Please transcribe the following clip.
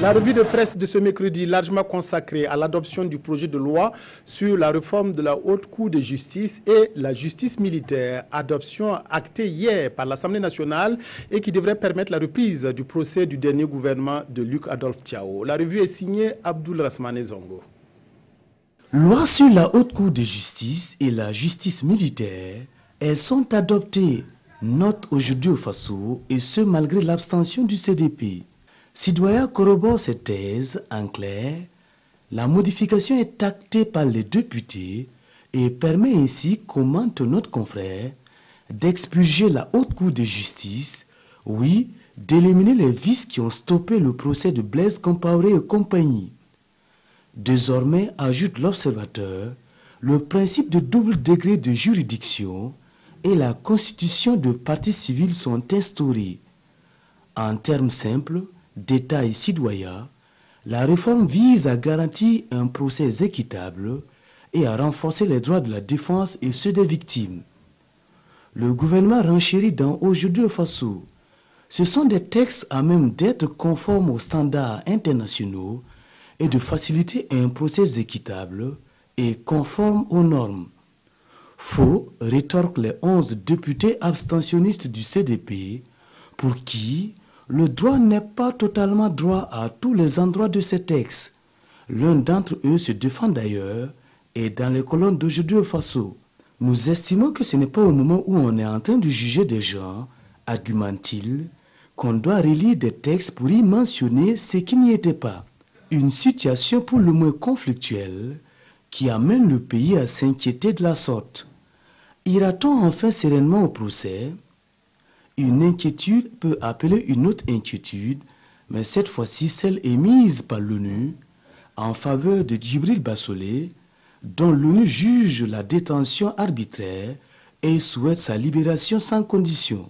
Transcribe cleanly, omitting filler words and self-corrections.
La revue de presse de ce mercredi, largement consacrée à l'adoption du projet de loi sur la réforme de la Haute Cour de justice et la justice militaire, adoption actée hier par l'Assemblée nationale et qui devrait permettre la reprise du procès du dernier gouvernement de Luc Adolphe Thiaw. La revue est signée Abdoul Rasmane Zongo. Loi sur la Haute Cour de justice et la justice militaire, elles sont adoptées, note aujourd'hui au Faso, et ce malgré l'abstention du CDP. Sidoya corrobore cette thèse, en clair, la modification est actée par les députés et permet ainsi, commente notre confrère, d'expurger la Haute Cour de justice, oui, d'éliminer les vices qui ont stoppé le procès de Blaise Compaoré et compagnie. Désormais, ajoute l'observateur, le principe de double degré de juridiction et la constitution de parties civiles sont instaurés. En termes simples, d'État et citoyen, la réforme vise à garantir un procès équitable et à renforcer les droits de la défense et ceux des victimes. Le gouvernement renchérit dans Aujourd'hui au Faso. Ce sont des textes à même d'être conformes aux standards internationaux et de faciliter un procès équitable et conforme aux normes. Faux, rétorquent les 11 députés abstentionnistes du CDP, pour qui le droit n'est pas totalement droit à tous les endroits de ces textes. L'un d'entre eux se défend d'ailleurs et dans les colonnes d'Aujourd'hui au Faso. Nous estimons que ce n'est pas au moment où on est en train de juger des gens, argumente-t-il, qu'on doit relire des textes pour y mentionner ce qui n'y était pas. Une situation pour le moins conflictuelle qui amène le pays à s'inquiéter de la sorte. Ira-t-on enfin sereinement au procès? Une inquiétude peut appeler une autre inquiétude, mais cette fois-ci celle émise par l'ONU en faveur de Djibril Bassolé, dont l'ONU juge la détention arbitraire et souhaite sa libération sans condition.